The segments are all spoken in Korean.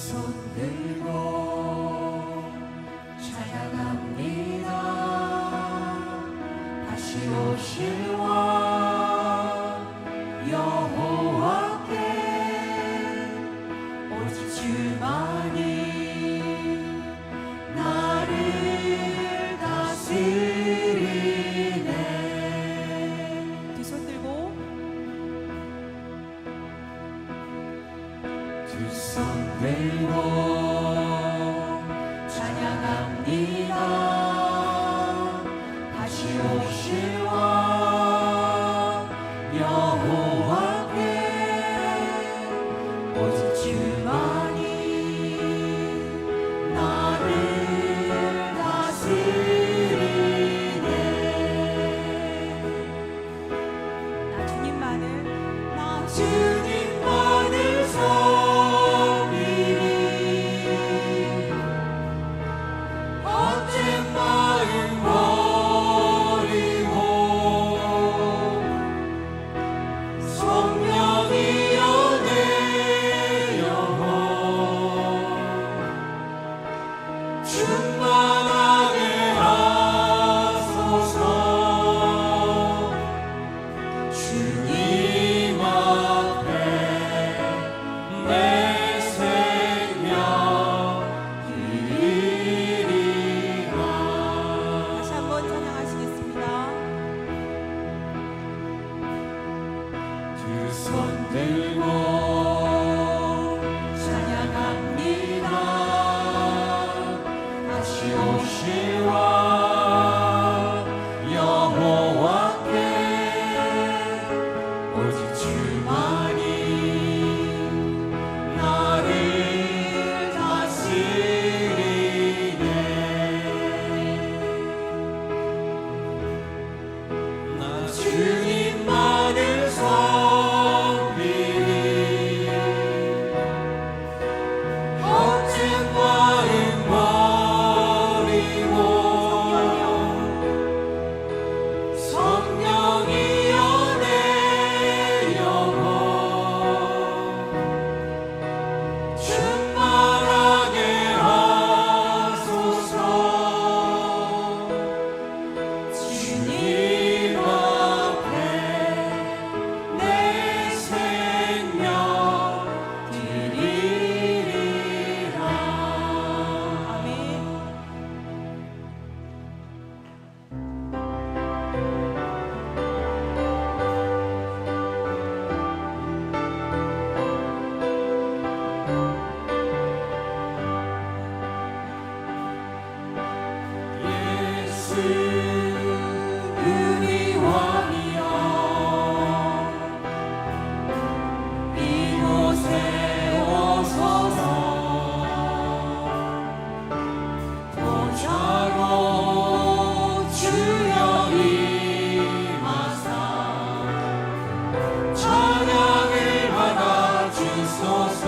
손 들고 찬양합니다. 다시 오실 왕 여호와께 오직 주만이 나를 다스리네. 두 손 들고 두 손 들고 찬양합니다. 다시 오실 왕 여호와께 오직 주만이 나를 다스리네. 나 주님만을 나 주님만을 섬기리. 헛된 마음 버리고 성령이여 내 영혼 충만하게 하소서. 주님 앞에 내 생명 드리리라. 다시 한번 찬양하시겠습니다. 두 손 들고 찬양합니다. 다시 오실 왕 여호와께 오직 주만이 나를 다스리네. 나 주님만을 섬기리. 헛된 마음 버리고 성령이여 내 영혼 충만하게 하소서. 주님 앞에 내 생명 드리리라. 아멘. 예수 우리 왕이여 이곳에 오소서. 보좌로 주여 임하사 찬양을 받아 주소서.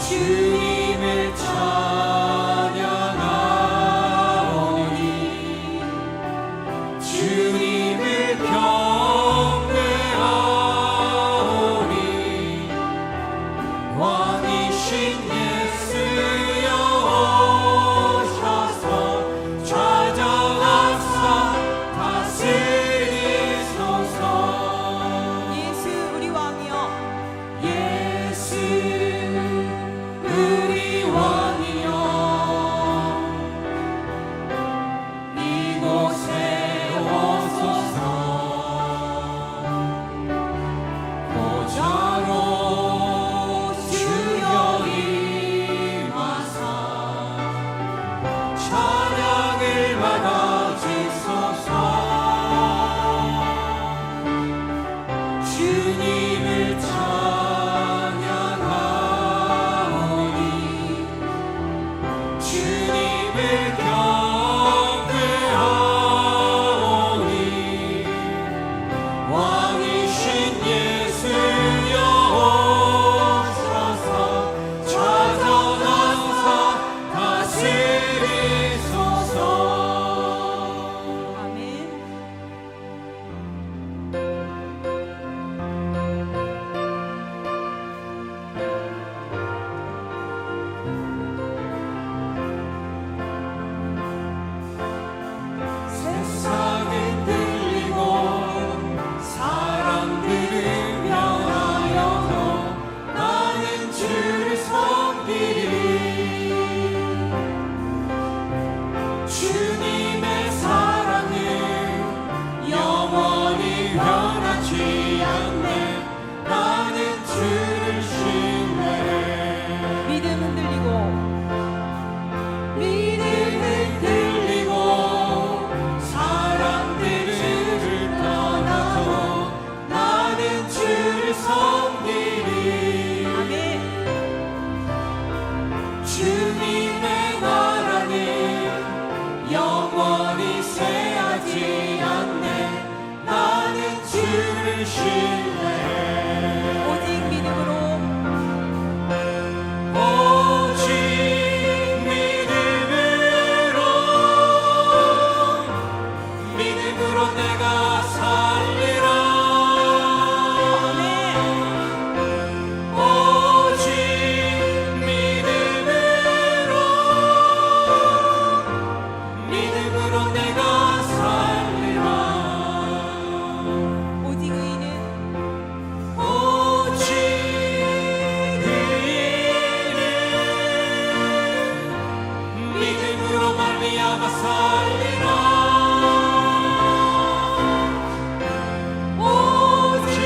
주님을 찬양하오니 주님을 경배하오니 왕이신 예수여 오셔서 찾아가사 다스리소서. 예수 우리 왕이여 예수 우리 왕이여 이곳에 오소서. 보좌로 주여 임하사 찬양을 받아 주소서. 주님을 찬양하오니 주님을 경배하오니 왕이신 예수여 오셔서 찾아가사 다스리소서. 아멘. 세하지 않네. 나는 주를 신뢰해. 믿음 흔들리고 사람들을 떠나도 나는 주를 섬기리. 아멘. 주님의 나라는 영원히 세하지 않네. 나는 주를 신뢰해. 오직 믿음으로 오직 믿음으로 내가 살리라. 아멘. 오직 믿음으로 내가 살리라. 오직 의인은 오직 의인은 믿음으로 말미암아 살리라. 오직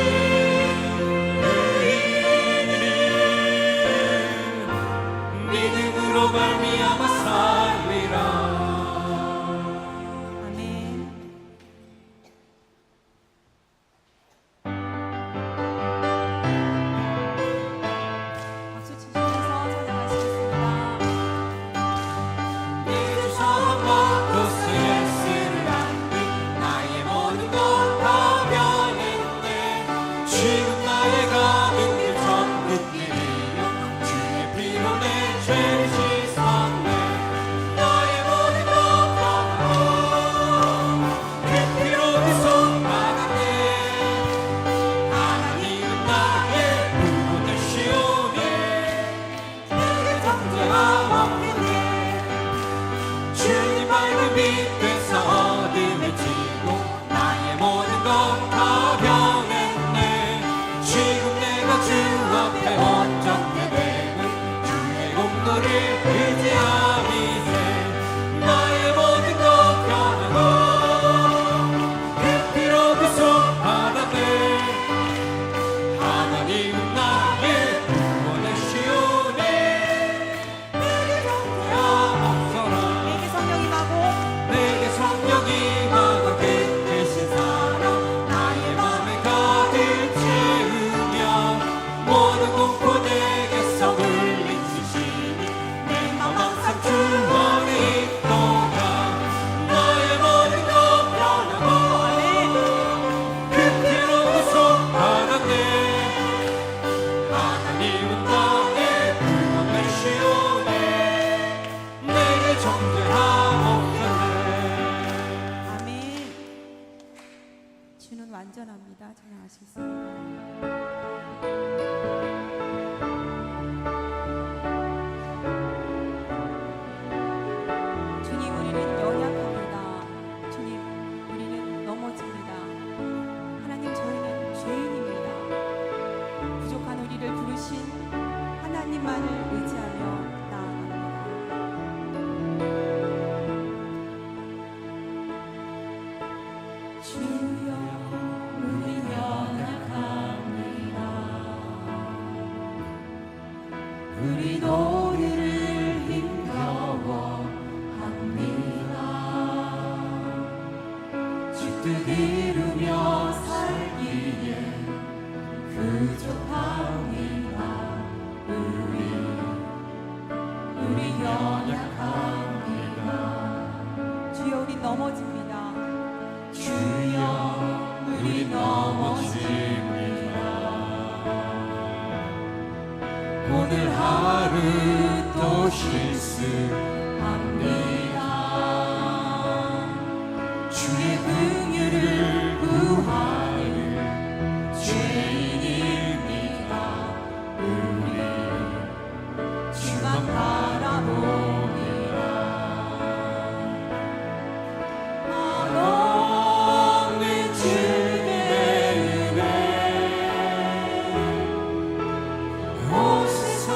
의인은 믿음으로 말미암아 살리라. 아멘. 박수 치시면서 찬양하시겠습니다. 내 주사함과 그리스도의 쓰를 안고 나의 모든 것 다 변했네. 지금 나의 가는 길 전부 길이요 주의 피로 내 죄를 씻었네. 나의 모든 것 변하고 그 피로 그 손 받았네. 하나님은 나의 구원이시오니 내게 정죄함 없겠네. 주님 밟은 빛에서 어둠을 지고 나의 모든 것 다 변했네. 지금 내가 주 앞에 온전케 되고 주의 공로를 의지함이세. 나의 모든 것 변하고 그 피로 그 손 받았네. 하나님은 나의 구원이시오니 내게 정죄함 없어라. 내게 성령이 마고 내게 성령이 마가 끝내신 사랑 나의 맘에 가득 채우며 모든 공포 내게서 물리치시니 내 맘 항상 주 안에 있도다. 나의 모든 것 변하고 그 피로 그 손 받았네. 하나님은 나의 구원이시오니 내게 정죄함 없겠네. 아멘. 주는 완전합니다. 찬양하시겠습니다. 주님 우리는 연약합니다. 주님 우리는 넘어집니다. 하나님 저희는 죄인입니다. 부족한 우리를 부르신 하나님만을 의지하며 나아갑니다. 주여 우리 연약합니다. 우리 노래를 힘겨워합니다. 주 뜻 이루며 살기에 부족합니다. 우리 연약합니다. 주여 우리 넘어집니다. 주여 우리 넘어집니다. 오늘 하루 또 실수합니다. 주의 긍휼을 구하는 죄인입니다. 우리 주만 바라봅니다. 한없는 주님의 은혜 온 세상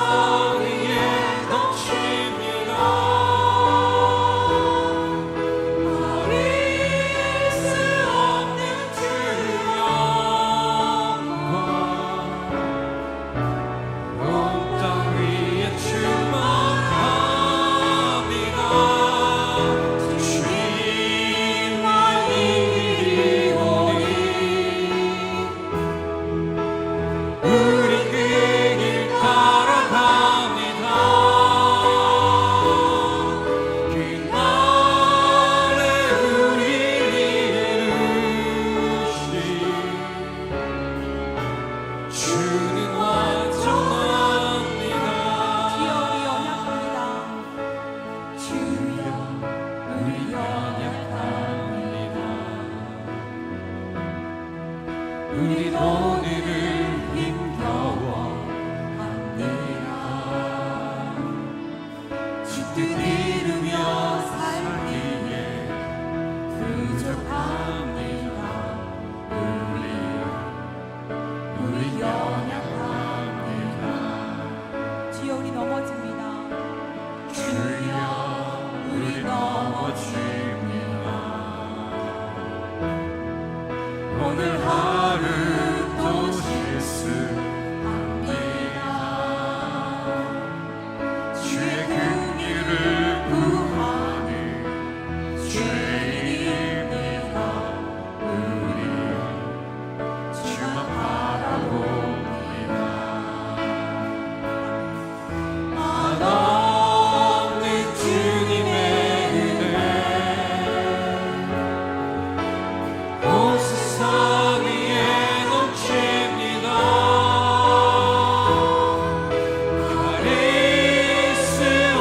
위에 넘칩니다. 어린 우리 그 길 따라갑니다. 그날에 우리를 이루시 주는 완전합니다. 주여 우리 연약합니다. 우리도 오늘을 힘겨워합니다. 주뜻 이루며 살기에 부족합니다. 우리 연약합니다. 주여 우리 넘어집니다. 주여 우리 넘어집니다. 오늘 하루 또 실수합니다. 주의 긍휼을 구하는 죄인입니다. 우리 주만 바라봅니다. 한없는 주님의 은혜 온 세상 위에 넘칩니다. 가릴 수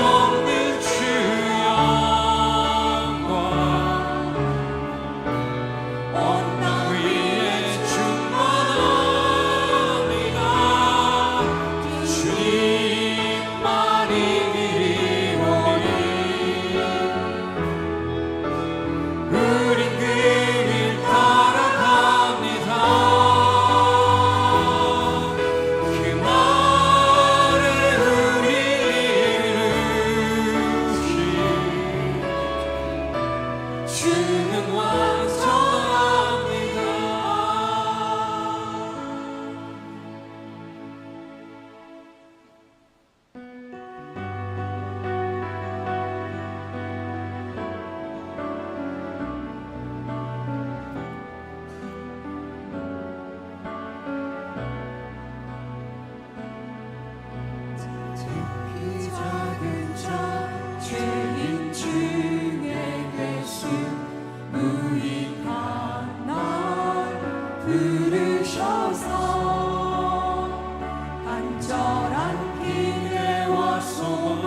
없는 주 영광 온 땅 위에 충만합니다. 주님만이 이리오니 우린 그 길 따라갑니다. 그날에 우리 이루시 주는 완전합니다. 특히 작은 자 죄인 중에 예수 무익한 날 부르셔서 간절한 기대와 소망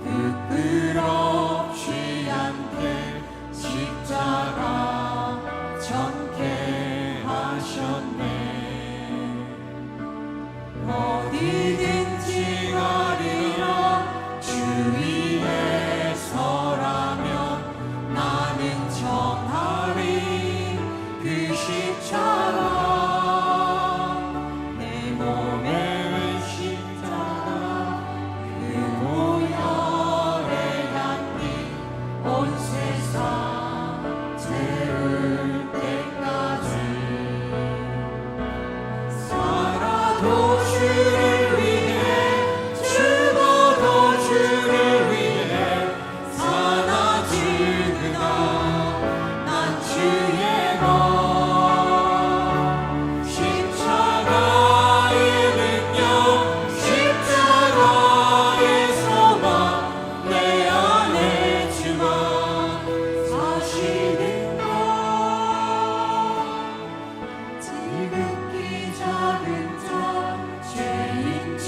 부끄럽지 않게 십자가 전케 하셨네. 어디든지 가리라 주 위에 서라면 나는 전하리 그 십자가 내 몸의 십자가 그 보혈의 향기 온 세상 채울 때까지 살아도 주를 위해 죽어도 주를 위해 사나 죽으나 난 주의 것 십자가의 능력 십자가의 소망 내 안에 주만 사시는 것 지극히 작은 자 죄인 중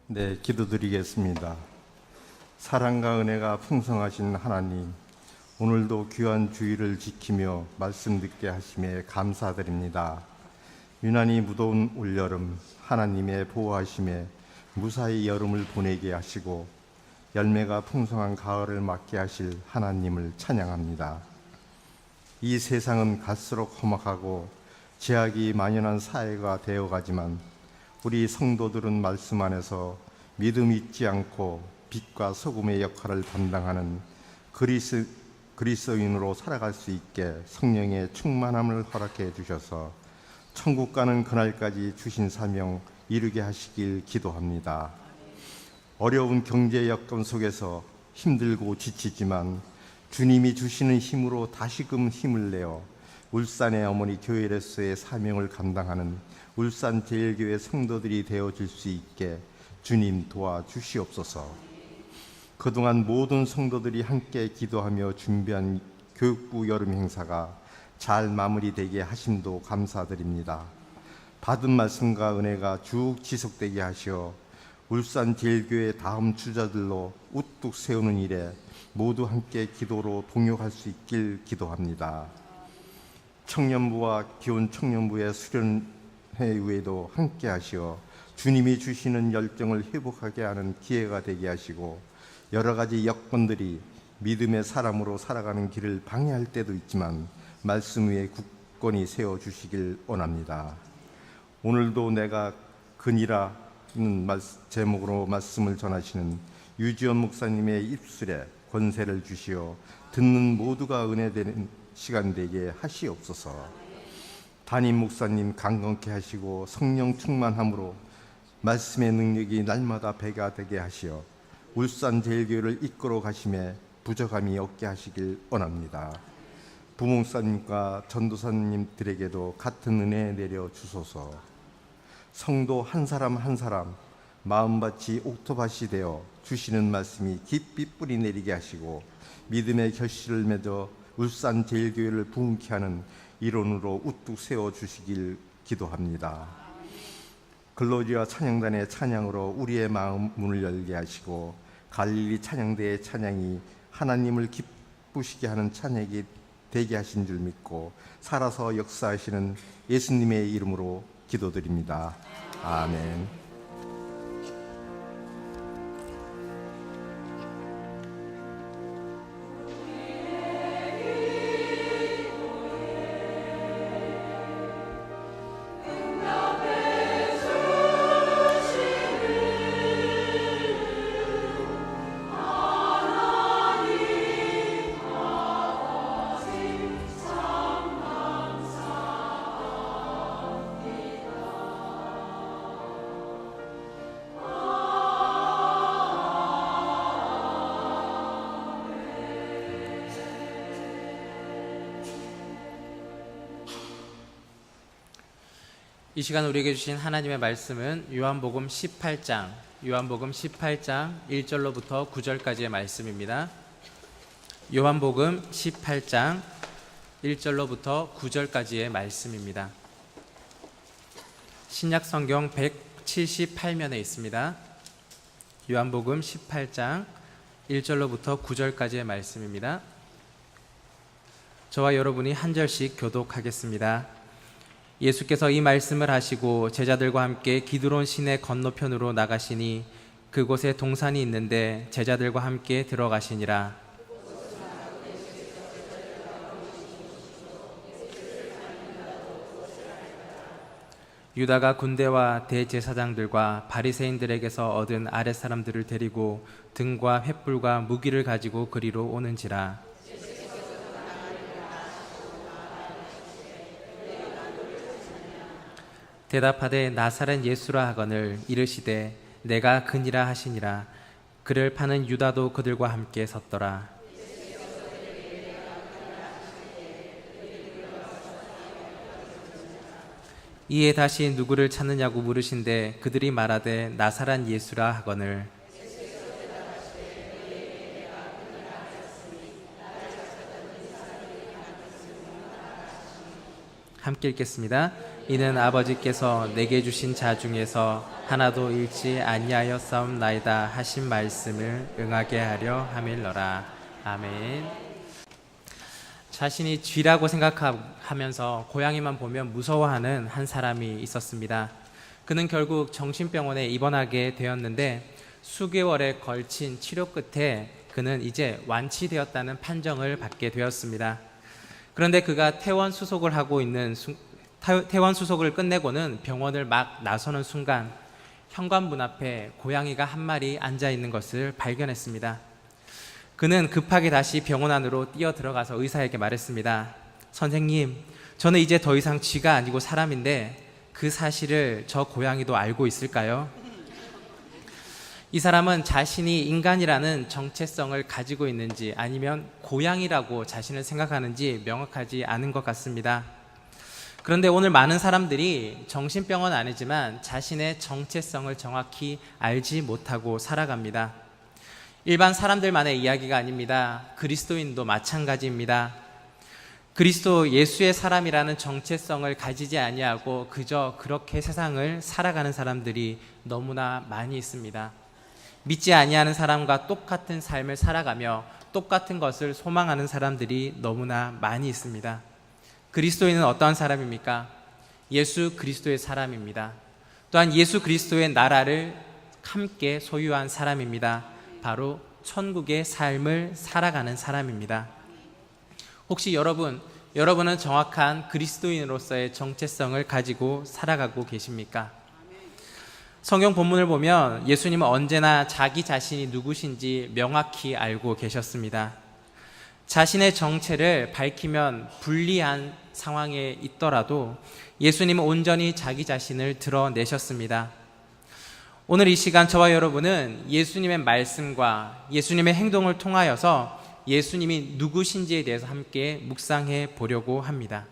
네, 기도드리겠습니다. 사랑과 은혜가 풍성하신 하나님, 오늘도 귀한 주일을 지키며 말씀 듣게 하심에 감사드립니다. 유난히 무더운 올여름, 하나님의 보호하심에 무사히 여름을 보내게 하시고 열매가 풍성한 가을을 맞게 하실 하나님을 찬양합니다. 이 세상은 갈수록 험악하고 죄악이 만연한 사회가 되어가지만 우리 성도들은 말씀 안에서 믿음 잊지 않고 빛과 소금의 역할을 담당하는 그리스도인으로 살아갈 수 있게 성령의 충만함을 허락해 주셔서 천국 가는 그날까지 주신 사명 이루게 하시길 기도합니다. 어려운 경제 여건 속에서 힘들고 지치지만 주님이 주시는 힘으로 다시금 힘을 내어 울산의 어머니 교회로서의 사명을 감당하는 울산제일교회 성도들이 되어줄 수 있게 주님 도와주시옵소서. 그동안 모든 성도들이 함께 기도하며 준비한 교육부 여름 행사가 잘 마무리되게 하심도 감사드립니다. 받은 말씀과 은혜가 쭉 지속되게 하시어 울산제일교회 다음 주자들로 우뚝 세우는 일에 모두 함께 기도로 동역할 수 있길 기도합니다. 청년부와 기혼청년부의 수련회 외에도 함께 하시어 주님이 주시는 열정을 회복하게 하는 기회가 되게 하시고 여러 가지 여건들이 믿음의 사람으로 살아가는 길을 방해할 때도 있지만 말씀 위에 굳건히 세워주시길 원합니다. 오늘도 내가 근이라는 제목으로 말씀을 전하시는 유지원 목사님의 입술에 권세를 주시어 듣는 모두가 은혜되는 시간 되게 하시옵소서. 담임 목사님 강건케 하시고 성령 충만함으로 말씀의 능력이 날마다 배가 되게 하시어 울산제일교회를 이끌어 가심에 부족함이 없게 하시길 원합니다. 부목사님과 전도사님들에게도 같은 은혜 내려 주소서. 성도 한 사람 한 사람 마음밭이 옥토밭이 되어 주시는 말씀이 깊이 뿌리 내리게 하시고 믿음의 결실을 맺어 울산제일교회를 부흥케 하는 일원으로 우뚝 세워주시길 기도합니다. 글로리아 찬양단의 찬양으로 우리의 마음 문을 열게 하시고 갈릴리 찬양대의 찬양이 하나님을 기쁘시게 하는 찬양이 되게 하신 줄 믿고 살아서 역사하시는 예수님의 이름으로 기도드립니다. 아멘. 이 시간 우리에게 주신 하나님의 말씀은 요한복음 18장 1절로부터 9절까지의 말씀입니다. 요한복음 18장 1절로부터 9절까지의 말씀입니다. 신약 성경 178면에 있습니다. 요한복음 18장 1절로부터 9절까지의 말씀입니다. 저와 여러분이 한 절씩 교독하겠습니다. 예수께서 이 말씀을 하시고 제자들과 함께 기드론 시내 건너편으로 나가시니 그곳에 동산이 있는데 제자들과 함께 들어가시니라. 유다가 군대와 대제사장들과 바리새인들에게서 얻은 아랫사람들을 데리고 등과 횃불과 무기를 가지고 그리로 오는지라. 대답하되 나사렛 예수라 하거늘 이르시되 내가 그니라 하시니라. 그를 파는 유다도 그들과 함께 섰더라. 이에 다시 누구를 찾느냐고 물으신데 그들이 말하되 나사렛 예수라 하거늘. 함께 읽겠습니다. 이는 아버지께서 내게 주신 자 중에서 하나도 잃지 아니하였사옵나이다 하신 말씀을 응하게 하려 함일러라. 아멘. 자신이 쥐라고 생각하면서 고양이만 보면 무서워하는 한 사람이 있었습니다. 그는 결국 정신병원에 입원하게 되었는데 수개월에 걸친 치료 끝에 그는 이제 완치되었다는 판정을 받게 되었습니다. 그런데 그가 퇴원 수속을 끝내고는 병원을 막 나서는 순간 현관문 앞에 고양이가 한 마리 앉아 있는 것을 발견했습니다. 그는 급하게 다시 병원 안으로 뛰어 들어가서 의사에게 말했습니다. 선생님, 저는 이제 더 이상 쥐가 아니고 사람인데 그 사실을 저 고양이도 알고 있을까요? 이 사람은 자신이 인간이라는 정체성을 가지고 있는지 아니면 고양이라고 자신을 생각하는지 명확하지 않은 것 같습니다. 그런데 오늘 많은 사람들이 정신병은 아니지만 자신의 정체성을 정확히 알지 못하고 살아갑니다. 일반 사람들만의 이야기가 아닙니다. 그리스도인도 마찬가지입니다. 그리스도 예수의 사람이라는 정체성을 가지지 아니하고 그저 그렇게 세상을 살아가는 사람들이 너무나 많이 있습니다. 믿지 아니하는 사람과 똑같은 삶을 살아가며 똑같은 것을 소망하는 사람들이 너무나 많이 있습니다. 그리스도인은 어떠한 사람입니까? 예수 그리스도의 사람입니다. 또한 예수 그리스도의 나라를 함께 소유한 사람입니다. 바로 천국의 삶을 살아가는 사람입니다. 혹시 여러분은 정확한 그리스도인으로서의 정체성을 가지고 살아가고 계십니까? 성경 본문을 보면 예수님은 언제나 자기 자신이 누구신지 명확히 알고 계셨습니다. 자신의 정체를 밝히면 불리한 상황에 있더라도 예수님은 온전히 자기 자신을 드러내셨습니다. 오늘 이 시간 저와 여러분은 예수님의 말씀과 예수님의 행동을 통하여서 예수님이 누구신지에 대해서 함께 묵상해 보려고 합니다.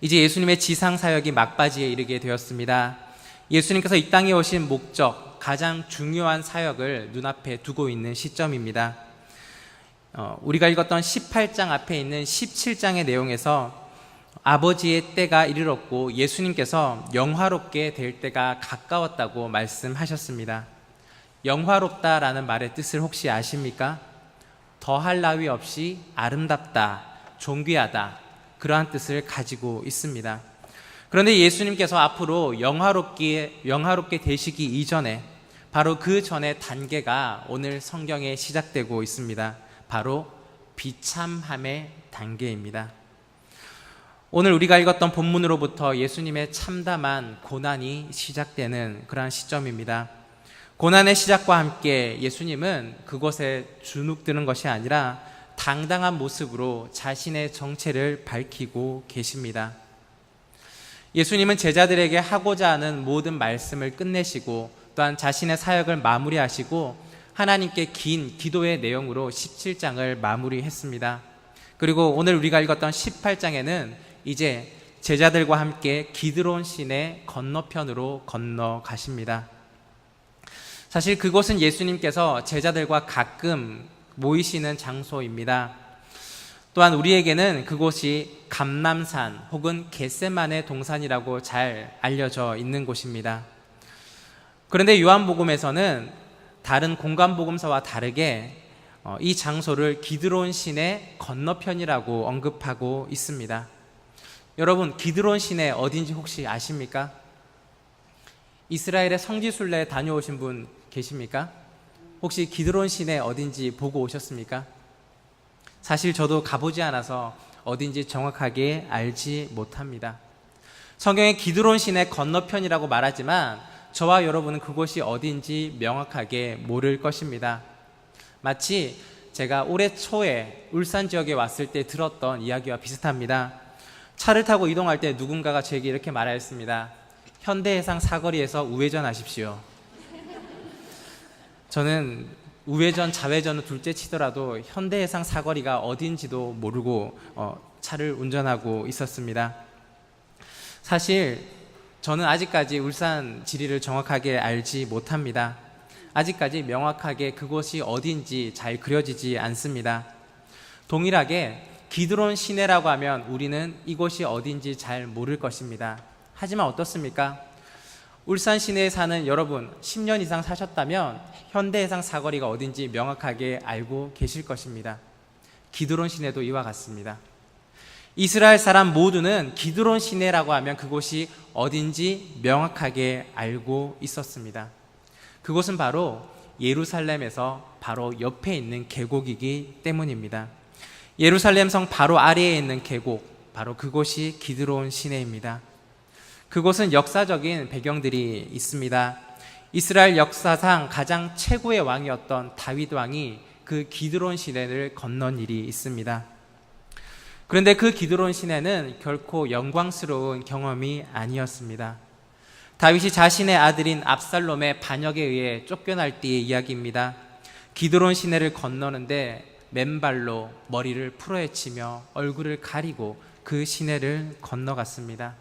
이제 예수님의 지상 사역이 막바지에 이르게 되었습니다. 예수님께서 이 땅에 오신 목적, 가장 중요한 사역을 눈앞에 두고 있는 시점입니다. 우리가 읽었던 18장 앞에 있는 17장의 내용에서 아버지의 때가 이르렀고 예수님께서 영화롭게 될 때가 가까웠다고 말씀하셨습니다. 영화롭다라는 말의 뜻을 혹시 아십니까? 더할 나위 없이 아름답다, 존귀하다, 그러한 뜻을 가지고 있습니다. 그런데 예수님께서 앞으로 영화롭게 되시기 이전에 바로 그 전의 단계가 오늘 성경에 시작되고 있습니다. 바로 비참함의 단계입니다. 오늘 우리가 읽었던 본문으로부터 예수님의 참담한 고난이 시작되는 그러한 시점입니다. 고난의 시작과 함께 예수님은 그곳에 주눅드는 것이 아니라 당당한 모습으로 자신의 정체를 밝히고 계십니다. 예수님은 제자들에게 하고자 하는 모든 말씀을 끝내시고 또한 자신의 사역을 마무리하시고 하나님께 긴 기도의 내용으로 17장을 마무리했습니다. 그리고 오늘 우리가 읽었던 18장에는 이제 제자들과 함께 기드론 시내 건너편으로 건너가십니다. 사실 그곳은 예수님께서 제자들과 가끔 모이시는 장소입니다. 또한 우리에게는 그곳이 감람산 혹은 겟세마네 동산이라고 잘 알려져 있는 곳입니다. 그런데 요한복음에서는 다른 공관복음서와 다르게 이 장소를 기드론 시내 건너편이라고 언급하고 있습니다. 여러분, 기드론 시내 어딘지 혹시 아십니까? 이스라엘의 성지순례 다녀오신 분 계십니까? 혹시 기드론 시내 어딘지 보고 오셨습니까? 사실 저도 가보지 않아서 어딘지 정확하게 알지 못합니다. 성경에 기드론 시내 건너편이라고 말하지만 저와 여러분은 그곳이 어딘지 명확하게 모를 것입니다. 마치 제가 올해 초에 울산 지역에 왔을 때 들었던 이야기와 비슷합니다. 차를 타고 이동할 때 누군가가 저에게 이렇게 말하였습니다. 현대해상 사거리에서 우회전 하십시오. 저는 우회전, 좌회전을 둘째 치더라도 현대해상 사거리가 어딘지도 모르고 차를 운전하고 있었습니다. 사실 저는 아직까지 울산 지리를 정확하게 알지 못합니다. 아직까지 명확하게 그곳이 어딘지 잘 그려지지 않습니다. 동일하게 기드론 시내라고 하면 우리는 이곳이 어딘지 잘 모를 것입니다. 하지만 어떻습니까? 울산 시내에 사는 여러분 10년 이상 사셨다면 현대해상 사거리가 어딘지 명확하게 알고 계실 것입니다. 기드론 시내도 이와 같습니다. 이스라엘 사람 모두는 기드론 시내라고 하면 그곳이 어딘지 명확하게 알고 있었습니다. 그곳은 바로 예루살렘에서 바로 옆에 있는 계곡이기 때문입니다. 예루살렘 성 바로 아래에 있는 계곡, 바로 그곳이 기드론 시내입니다. 그곳은 역사적인 배경들이 있습니다. 이스라엘 역사상 가장 최고의 왕이었던 다윗 왕이 그 기드론 시내를 건넌 일이 있습니다. 그런데 그 기드론 시내는 결코 영광스러운 경험이 아니었습니다. 다윗이 자신의 아들인 압살롬의 반역에 의해 쫓겨날 때의 이야기입니다. 기드론 시내를 건너는데 맨발로 머리를 풀어헤치며 얼굴을 가리고 그 시내를 건너갔습니다.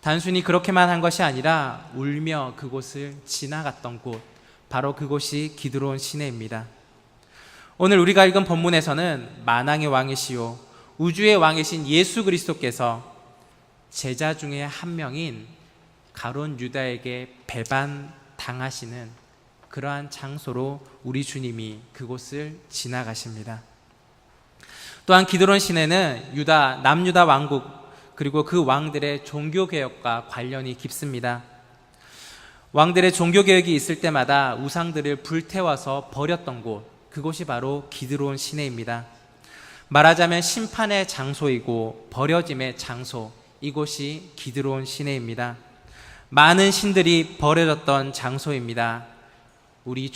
단순히 그렇게만 한 것이 아니라 울며 그곳을 지나갔던 곳, 바로 그곳이 기드론 시내입니다. 오늘 우리가 읽은 본문에서는 만왕의 왕이시요 우주의 왕이신 예수 그리스도께서 제자 중에 한 명인 가룟 유다에게 배반당하시는 그러한 장소로 우리 주님이 그곳을 지나가십니다. 또한 기드론 시내는 남유다 왕국 그리고 그 왕들의 종교개혁과 관련이 깊습니다. 왕들의 종교개혁이 있을 때마다 우상들을 불태워서 버렸던 곳, 그곳이 바로 기드론 시내입니다. 말하자면 심판의 장소이고 버려짐의 장소, 이곳이 기드론 시내입니다. 많은 신들이 버려졌던 장소입니다. 우리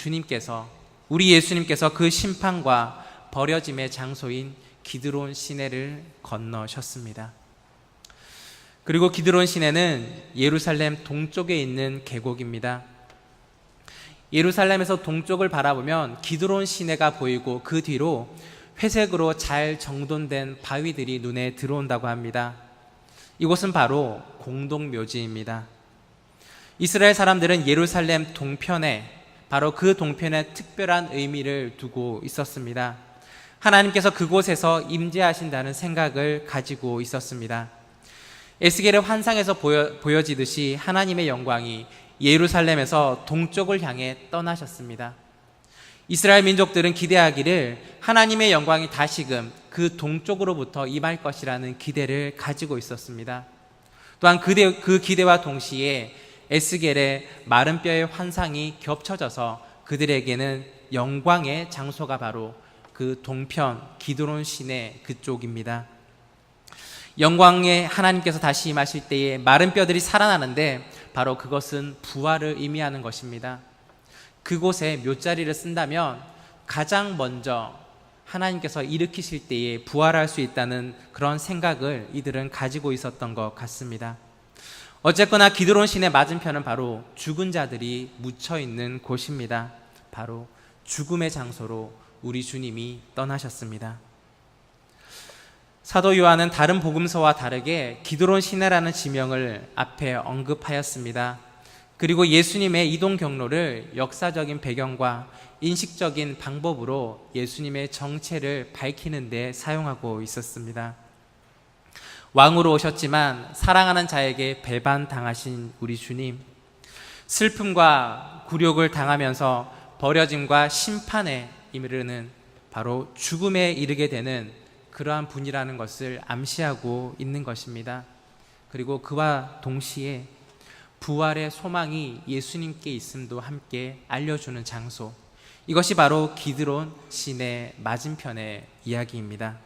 예수님께서 그 심판과 버려짐의 장소인 기드론 시내를 건너셨습니다. 그리고 기드론 시내는 예루살렘 동쪽에 있는 계곡입니다. 예루살렘에서 동쪽을 바라보면 기드론 시내가 보이고 그 뒤로 회색으로 잘 정돈된 바위들이 눈에 들어온다고 합니다. 이곳은 바로 공동묘지입니다. 이스라엘 사람들은 예루살렘 동편에, 바로 그 동편에 특별한 의미를 두고 있었습니다. 하나님께서 그곳에서 임재하신다는 생각을 가지고 있었습니다. 에스겔의 환상에서 보여지듯이 하나님의 영광이 예루살렘에서 동쪽을 향해 떠나셨습니다. 이스라엘 민족들은 기대하기를 하나님의 영광이 다시금 그 동쪽으로부터 임할 것이라는 기대를 가지고 있었습니다. 또한 그 기대와 동시에 에스겔의 마른 뼈의 환상이 겹쳐져서 그들에게는 영광의 장소가 바로 그 동편 기드론 시내 그쪽입니다. 영광의 하나님께서 다시 임하실 때에 마른 뼈들이 살아나는데 바로 그것은 부활을 의미하는 것입니다. 그곳에 묘자리를 쓴다면 가장 먼저 하나님께서 일으키실 때에 부활할 수 있다는 그런 생각을 이들은 가지고 있었던 것 같습니다. 어쨌거나 기드론 시내 맞은편은 바로 죽은 자들이 묻혀 있는 곳입니다. 바로 죽음의 장소로 우리 주님이 떠나셨습니다. 사도 요한은 다른 복음서와 다르게 기드론 시내라는 지명을 앞에 언급하였습니다. 그리고 예수님의 이동 경로를 역사적인 배경과 인식적인 방법으로 예수님의 정체를 밝히는 데 사용하고 있었습니다. 왕으로 오셨지만 사랑하는 자에게 배반당하신 우리 주님, 슬픔과 굴욕을 당하면서 버려짐과 심판에 이르는 바로 죽음에 이르게 되는 그러한 분이라는 것을 암시하고 있는 것입니다. 그리고 그와 동시에 부활의 소망이 예수님께 있음도 함께 알려주는 장소, 이것이 바로 기드론 시내 맞은편의 이야기입니다.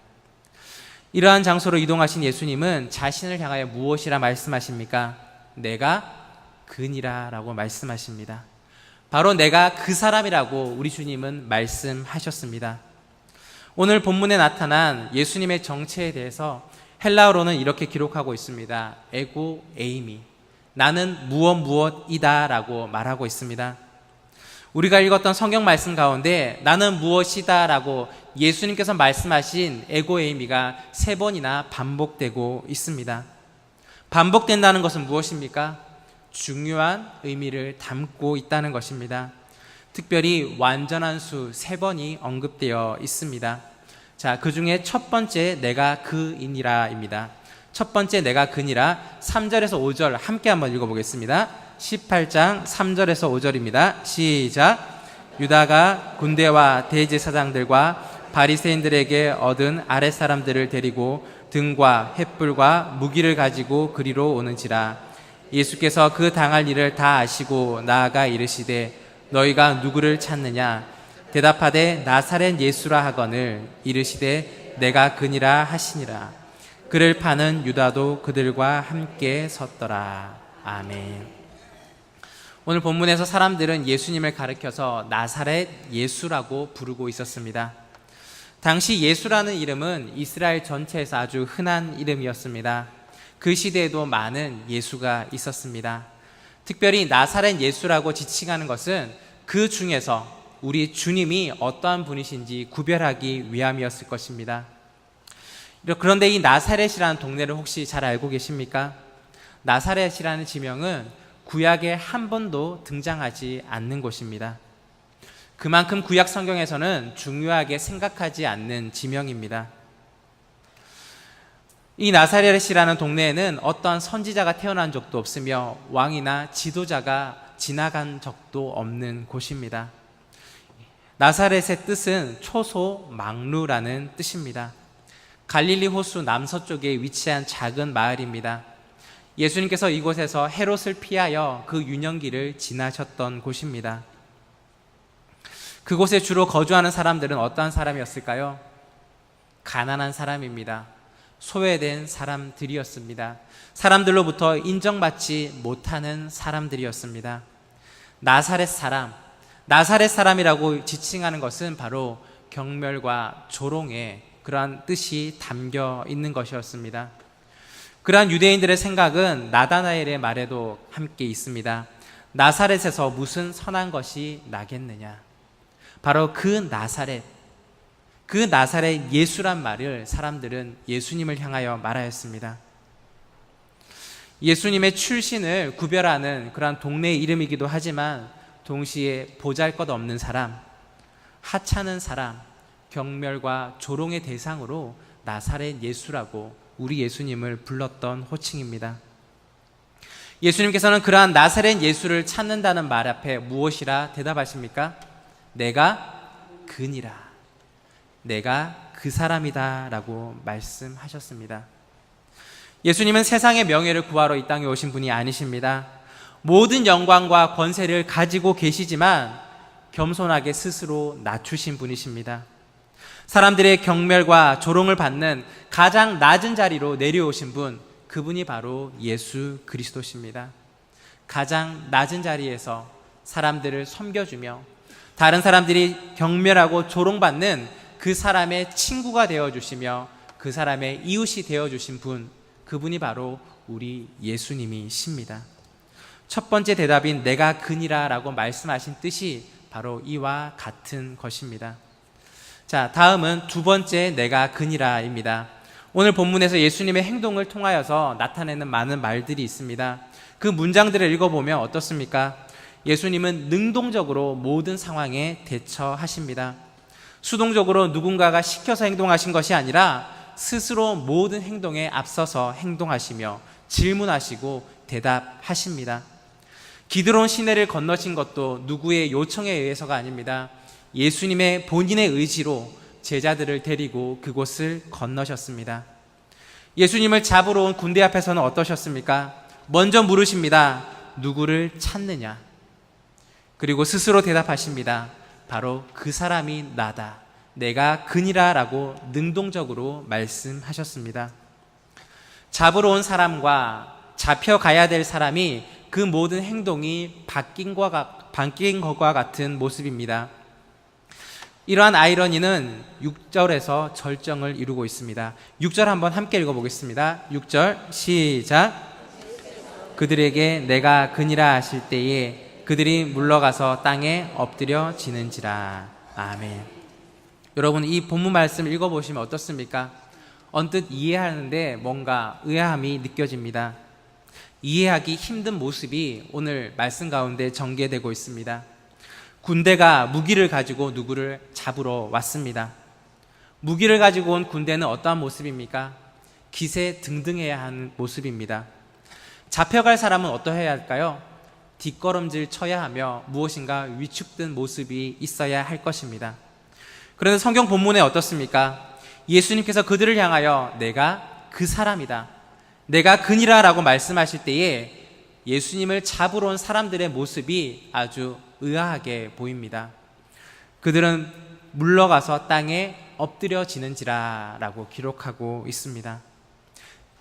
이러한 장소로 이동하신 예수님은 자신을 향하여 무엇이라 말씀하십니까? 내가 그니라 라고 말씀하십니다. 바로 내가 그 사람이라고 우리 주님은 말씀하셨습니다. 오늘 본문에 나타난 예수님의 정체에 대해서 헬라어로는 이렇게 기록하고 있습니다. 에고 에이미, 나는 무엇이다 라고 말하고 있습니다. 우리가 읽었던 성경 말씀 가운데 나는 무엇이다 라고 예수님께서 말씀하신 에고 에이미가 3번이나 반복되고 있습니다. 반복된다는 것은 무엇입니까? 중요한 의미를 담고 있다는 것입니다. 특별히 완전한 수 3번이 언급되어 있습니다. 자, 그 중에 첫 번째 내가 그이니라입니다. 첫 번째 내가 그니라 3절에서 5절 함께 한번 읽어보겠습니다. 18장 3절에서 5절입니다. 시작. 유다가 군대와 대제사장들과 바리새인들에게 얻은 아랫사람들을 데리고 등과 횃불과 무기를 가지고 그리로 오는지라. 예수께서 그 당할 일을 다 아시고 나아가 이르시되 너희가 누구를 찾느냐? 대답하되 나사렛 예수라 하거늘 이르시되 내가 그니라 하시니라. 그를 파는 유다도 그들과 함께 섰더라. 아멘. 오늘 본문에서 사람들은 예수님을 가리켜서 나사렛 예수라고 부르고 있었습니다. 당시 예수라는 이름은 이스라엘 전체에서 아주 흔한 이름이었습니다. 그 시대에도 많은 예수가 있었습니다. 특별히 나사렛 예수라고 지칭하는 것은 그 중에서 우리 주님이 어떠한 분이신지 구별하기 위함이었을 것입니다. 그런데 이 나사렛이라는 동네를 혹시 잘 알고 계십니까? 나사렛이라는 지명은 구약에 한 번도 등장하지 않는 곳입니다. 그만큼 구약 성경에서는 중요하게 생각하지 않는 지명입니다. 이 나사렛이라는 동네에는 어떠한 선지자가 태어난 적도 없으며 왕이나 지도자가 지나간 적도 없는 곳입니다. 나사렛의 뜻은 초소망루라는 뜻입니다. 갈릴리 호수 남서쪽에 위치한 작은 마을입니다. 예수님께서 이곳에서 헤롯을 피하여 그 유년기를 지나셨던 곳입니다. 그곳에 주로 거주하는 사람들은 어떠한 사람이었을까요? 가난한 사람입니다. 소외된 사람들이었습니다. 사람들로부터 인정받지 못하는 사람들이었습니다. 나사렛 사람이라고 지칭하는 것은 바로 경멸과 조롱의 그러한 뜻이 담겨 있는 것이었습니다. 그러한 유대인들의 생각은 나다나엘의 말에도 함께 있습니다. 나사렛에서 무슨 선한 것이 나겠느냐. 바로 그 나사렛 예수란 말을 사람들은 예수님을 향하여 말하였습니다. 예수님의 출신을 구별하는 그러한 동네의 이름이기도 하지만 동시에 보잘것없는 사람, 하찮은 사람, 경멸과 조롱의 대상으로 나사렛 예수라고 우리 예수님을 불렀던 호칭입니다. 예수님께서는 그러한 나사렛 예수를 찾는다는 말 앞에 무엇이라 대답하십니까? 내가 그니라. 내가 그 사람이다 라고 말씀하셨습니다. 예수님은 세상의 명예를 구하러 이 땅에 오신 분이 아니십니다. 모든 영광과 권세를 가지고 계시지만 겸손하게 스스로 낮추신 분이십니다. 사람들의 경멸과 조롱을 받는 가장 낮은 자리로 내려오신 분, 그분이 바로 예수 그리스도십니다. 가장 낮은 자리에서 사람들을 섬겨주며 다른 사람들이 경멸하고 조롱받는 그 사람의 친구가 되어주시며 그 사람의 이웃이 되어주신 분, 그분이 바로 우리 예수님이십니다. 첫 번째 대답인 내가 그니라 라고 말씀하신 뜻이 바로 이와 같은 것입니다. 자, 다음은 두 번째 내가 그니라입니다. 오늘 본문에서 예수님의 행동을 통하여서 나타내는 많은 말들이 있습니다. 그 문장들을 읽어보면 어떻습니까? 예수님은 능동적으로 모든 상황에 대처하십니다. 수동적으로 누군가가 시켜서 행동하신 것이 아니라 스스로 모든 행동에 앞서서 행동하시며 질문하시고 대답하십니다. 기드론 시내를 건너신 것도 누구의 요청에 의해서가 아닙니다. 예수님의 본인의 의지로 제자들을 데리고 그곳을 건너셨습니다. 예수님을 잡으러 온 군대 앞에서는 어떠셨습니까? 먼저 물으십니다. 누구를 찾느냐? 그리고 스스로 대답하십니다. 바로 그 사람이 나다. 내가 그니라 라고 능동적으로 말씀하셨습니다. 잡으러 온 사람과 잡혀가야 될 사람이 그 모든 행동이 바뀐 것과 같은 모습입니다. 이러한 아이러니는 6절에서 절정을 이루고 있습니다. 6절 한번 함께 읽어보겠습니다. 6절 시작. 그들에게 내가 그니라 하실 때에 그들이 물러가서 땅에 엎드려 지는지라. 아멘. 여러분, 이 본문 말씀 읽어보시면 어떻습니까? 언뜻 이해하는데 뭔가 의아함이 느껴집니다. 이해하기 힘든 모습이 오늘 말씀 가운데 전개되고 있습니다. 군대가 무기를 가지고 누구를 잡으러 왔습니다. 무기를 가지고 온 군대는 어떠한 모습입니까? 기세 등등해야 하는 모습입니다. 잡혀갈 사람은 어떠해야 할까요? 뒷걸음질 쳐야 하며 무엇인가 위축된 모습이 있어야 할 것입니다. 그런데 성경 본문에 어떻습니까? 예수님께서 그들을 향하여 내가 그 사람이다, 내가 그니라 라고 말씀하실 때에 예수님을 잡으러 온 사람들의 모습이 아주 의아하게 보입니다. 그들은 물러가서 땅에 엎드려지는지라 라고 기록하고 있습니다.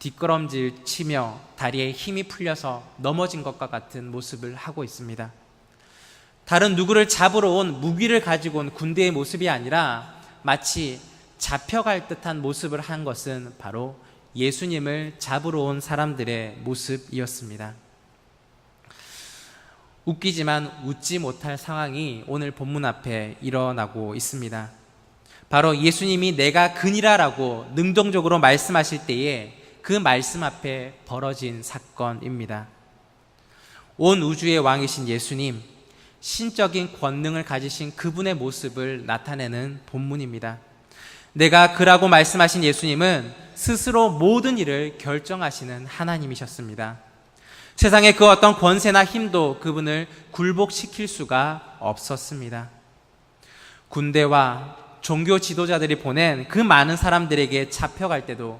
뒷걸음질 치며 다리에 힘이 풀려서 넘어진 것과 같은 모습을 하고 있습니다. 다른 누구를 잡으러 온 무기를 가지고 온 군대의 모습이 아니라 마치 잡혀갈 듯한 모습을 한 것은 바로 예수님을 잡으러 온 사람들의 모습이었습니다. 웃기지만 웃지 못할 상황이 오늘 본문 앞에 일어나고 있습니다. 바로 예수님이 내가 그니라 라고 능동적으로 말씀하실 때에 그 말씀 앞에 벌어진 사건입니다. 온 우주의 왕이신 예수님, 신적인 권능을 가지신 그분의 모습을 나타내는 본문입니다. 내가 그라고 말씀하신 예수님은 스스로 모든 일을 결정하시는 하나님이셨습니다. 세상의 그 어떤 권세나 힘도 그분을 굴복시킬 수가 없었습니다. 군대와 종교 지도자들이 보낸 그 많은 사람들에게 잡혀갈 때도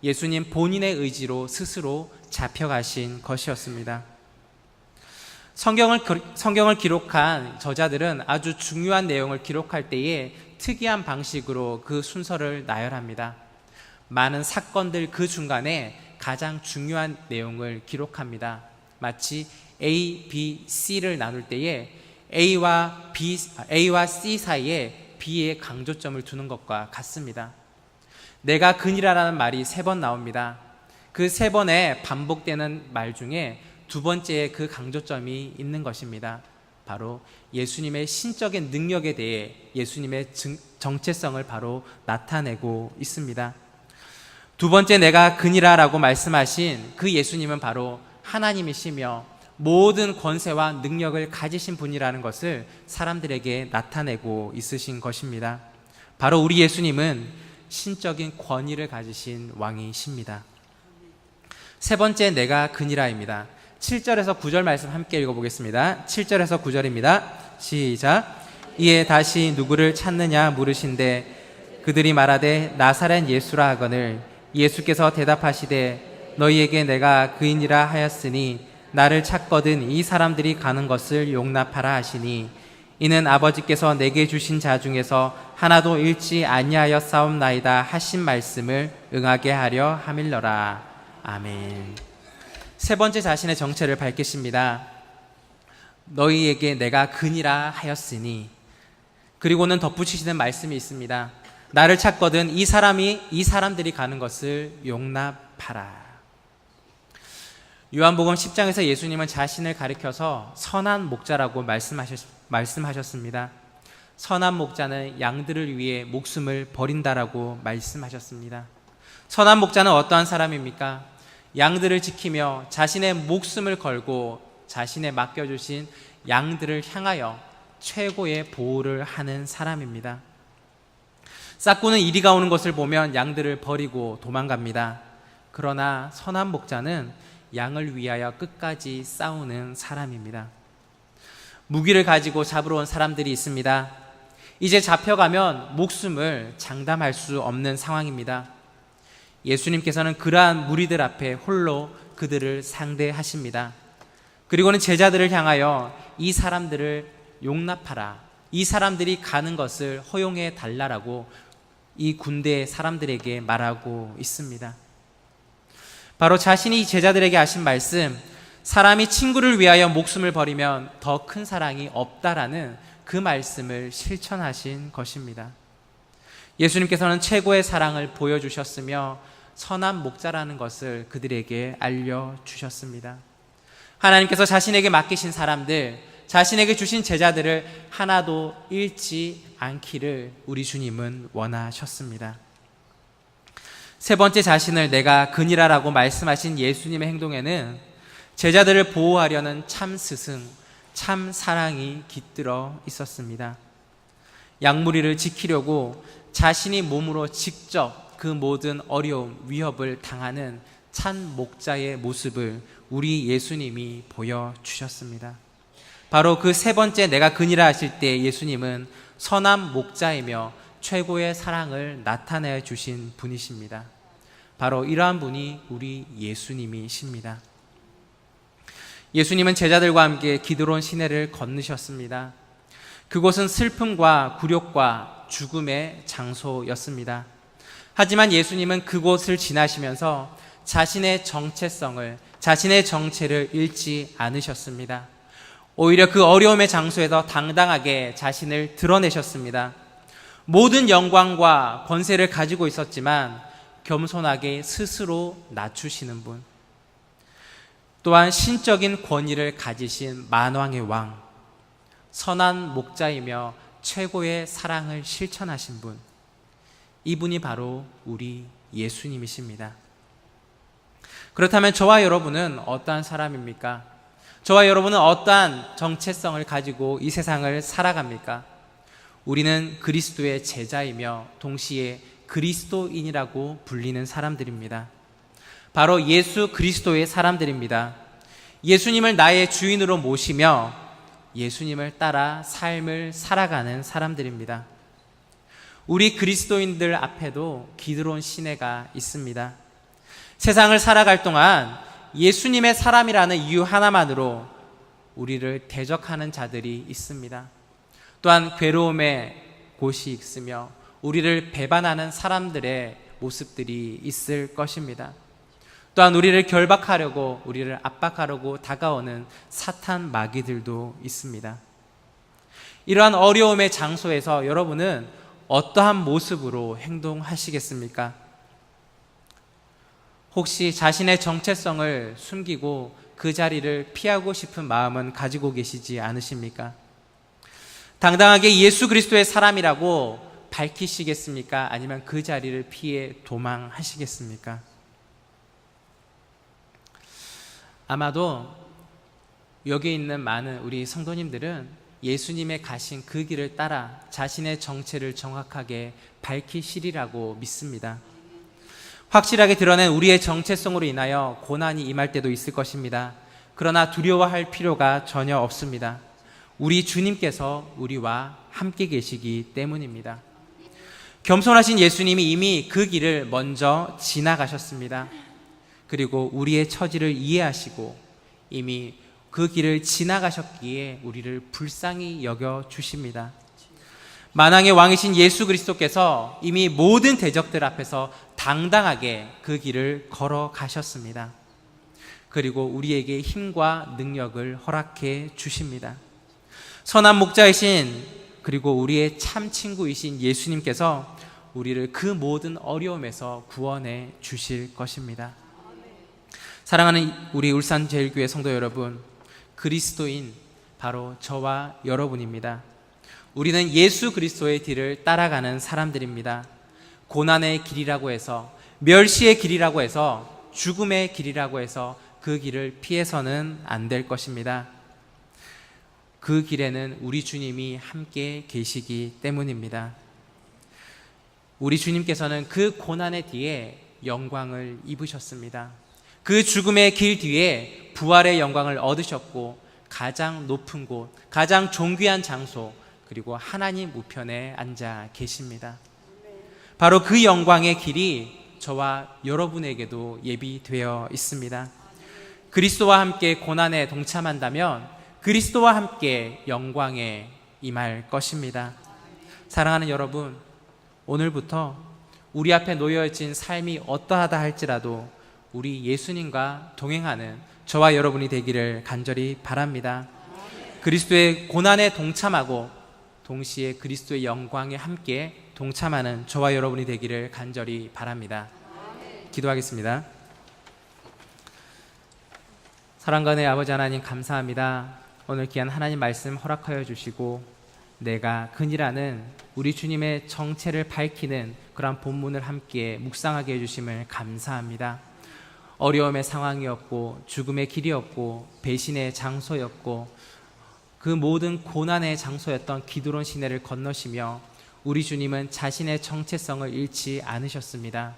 예수님 본인의 의지로 스스로 잡혀가신 것이었습니다. 성경을 기록한 저자들은 아주 중요한 내용을 기록할 때에 특이한 방식으로 그 순서를 나열합니다. 많은 사건들 그 중간에 가장 중요한 내용을 기록합니다. 마치 A, B, C를 나눌 때에 A와 C 사이에 B의 강조점을 두는 것과 같습니다. 내가 그니라라는 말이 3번 나옵니다. 그 3번에 반복되는 말 중에 두 번째에 그 강조점이 있는 것입니다. 바로 예수님의 신적인 능력에 대해 예수님의 정체성을 바로 나타내고 있습니다. 두 번째 내가 그니라 라고 말씀하신 그 예수님은 바로 하나님이시며 모든 권세와 능력을 가지신 분이라는 것을 사람들에게 나타내고 있으신 것입니다. 바로 우리 예수님은 신적인 권위를 가지신 왕이십니다. 세 번째 내가 그니라입니다. 7절에서 9절 말씀 함께 읽어보겠습니다. 7절에서 9절입니다. 시작. 이에 다시 누구를 찾느냐 물으신대 그들이 말하되 나사렛 예수라 하거늘 예수께서 대답하시되 너희에게 내가 그이니라 하였으니 나를 찾거든 이 사람들이 가는 것을 용납하라 하시니 이는 아버지께서 내게 주신 자 중에서 하나도 잃지 아니하였사옵나이다 하신 말씀을 응하게 하려 함일러라. 아멘. 세 번째 자신의 정체를 밝히십니다. 너희에게 내가 그니라 하였으니, 그리고는 덧붙이시는 말씀이 있습니다. 나를 찾거든 이 사람들이 가는 것을 용납하라. 요한복음 10장에서 예수님은 자신을 가리켜서 선한 목자라고 말씀하셨습니다. 선한 목자는 양들을 위해 목숨을 버린다라고 말씀하셨습니다. 선한 목자는 어떠한 사람입니까? 양들을 지키며 자신의 목숨을 걸고 자신의 맡겨주신 양들을 향하여 최고의 보호를 하는 사람입니다. 싹구는 이리가 오는 것을 보면 양들을 버리고 도망갑니다. 그러나 선한 목자는 양을 위하여 끝까지 싸우는 사람입니다. 무기를 가지고 잡으러 온 사람들이 있습니다. 이제 잡혀가면 목숨을 장담할 수 없는 상황입니다. 예수님께서는 그러한 무리들 앞에 홀로 그들을 상대하십니다. 그리고는 제자들을 향하여 이 사람들을 용납하라, 이 사람들이 가는 것을 허용해 달라라고 이 군대의 사람들에게 말하고 있습니다. 바로 자신이 제자들에게 하신 말씀, 사람이 친구를 위하여 목숨을 버리면 더 큰 사랑이 없다라는 그 말씀을 실천하신 것입니다. 예수님께서는 최고의 사랑을 보여주셨으며 선한 목자라는 것을 그들에게 알려주셨습니다. 하나님께서 자신에게 맡기신 사람들, 자신에게 주신 제자들을 하나도 잃지 않기를 우리 주님은 원하셨습니다. 세 번째 자신을 내가 그니라라고 말씀하신 예수님의 행동에는 제자들을 보호하려는 참 스승, 참 사랑이 깃들어 있었습니다. 양무리를 지키려고 자신이 몸으로 직접 그 모든 어려움, 위협을 당하는 참 목자의 모습을 우리 예수님이 보여주셨습니다. 바로 그 세 번째 내가 그니라 하실 때 예수님은 선한 목자이며 최고의 사랑을 나타내 주신 분이십니다. 바로 이러한 분이 우리 예수님이십니다. 예수님은 제자들과 함께 기드론 시내를 건너셨습니다. 그곳은 슬픔과 굴욕과 죽음의 장소였습니다. 하지만 예수님은 그곳을 지나시면서 자신의 정체성을, 자신의 정체를 잃지 않으셨습니다. 오히려 그 어려움의 장소에서 당당하게 자신을 드러내셨습니다. 모든 영광과 권세를 가지고 있었지만 겸손하게 스스로 낮추시는 분, 또한 신적인 권위를 가지신 만왕의 왕, 선한 목자이며 최고의 사랑을 실천하신 분, 이분이 바로 우리 예수님이십니다. 그렇다면 저와 여러분은 어떠한 사람입니까? 저와 여러분은 어떠한 정체성을 가지고 이 세상을 살아갑니까? 우리는 그리스도의 제자이며 동시에 그리스도인이라고 불리는 사람들입니다. 바로 예수 그리스도의 사람들입니다. 예수님을 나의 주인으로 모시며 예수님을 따라 삶을 살아가는 사람들입니다. 우리 그리스도인들 앞에도 기드론 시내가 있습니다. 세상을 살아갈 동안 예수님의 사람이라는 이유 하나만으로 우리를 대적하는 자들이 있습니다. 또한 괴로움의 곳이 있으며 우리를 배반하는 사람들의 모습들이 있을 것입니다. 또한 우리를 결박하려고, 우리를 압박하려고 다가오는 사탄 마귀들도 있습니다. 이러한 어려움의 장소에서 여러분은 어떠한 모습으로 행동하시겠습니까? 혹시 자신의 정체성을 숨기고 그 자리를 피하고 싶은 마음은 가지고 계시지 않으십니까? 당당하게 예수 그리스도의 사람이라고 밝히시겠습니까? 아니면 그 자리를 피해 도망하시겠습니까? 아마도 여기 있는 많은 우리 성도님들은 예수님의 가신 그 길을 따라 자신의 정체를 정확하게 밝히시리라고 믿습니다. 확실하게 드러낸 우리의 정체성으로 인하여 고난이 임할 때도 있을 것입니다. 그러나 두려워할 필요가 전혀 없습니다. 우리 주님께서 우리와 함께 계시기 때문입니다. 겸손하신 예수님이 이미 그 길을 먼저 지나가셨습니다. 그리고 우리의 처지를 이해하시고 이미 그 길을 지나가셨기에 우리를 불쌍히 여겨 주십니다. 만왕의 왕이신 예수 그리스도께서 이미 모든 대적들 앞에서 당당하게 그 길을 걸어가셨습니다. 그리고 우리에게 힘과 능력을 허락해 주십니다. 선한 목자이신 그리고 우리의 참 친구이신 예수님께서 우리를 그 모든 어려움에서 구원해 주실 것입니다. 사랑하는 우리 울산제일교회 성도 여러분, 그리스도인 바로 저와 여러분입니다. 우리는 예수 그리스도의 뒤를 따라가는 사람들입니다. 고난의 길이라고 해서, 멸시의 길이라고 해서, 죽음의 길이라고 해서 그 길을 피해서는 안 될 것입니다. 그 길에는 우리 주님이 함께 계시기 때문입니다. 우리 주님께서는 그 고난의 뒤에 영광을 입으셨습니다. 그 죽음의 길 뒤에 부활의 영광을 얻으셨고 가장 높은 곳, 가장 존귀한 장소, 그리고 하나님 우편에 앉아 계십니다. 바로 그 영광의 길이 저와 여러분에게도 예비되어 있습니다. 그리스도와 함께 고난에 동참한다면 그리스도와 함께 영광에 임할 것입니다. 사랑하는 여러분, 오늘부터 우리 앞에 놓여진 삶이 어떠하다 할지라도 우리 예수님과 동행하는 저와 여러분이 되기를 간절히 바랍니다. 그리스도의 고난에 동참하고 동시에 그리스도의 영광에 함께 동참하는 저와 여러분이 되기를 간절히 바랍니다. 기도하겠습니다. 사랑과 내 아버지 하나님 감사합니다. 오늘 귀한 하나님 말씀 허락하여 주시고 내가 그니라는 우리 주님의 정체를 밝히는 그러한 본문을 함께 묵상하게 해주심을 감사합니다. 어려움의 상황이었고 죽음의 길이었고 배신의 장소였고 그 모든 고난의 장소였던 기드론 시내를 건너시며 우리 주님은 자신의 정체성을 잃지 않으셨습니다.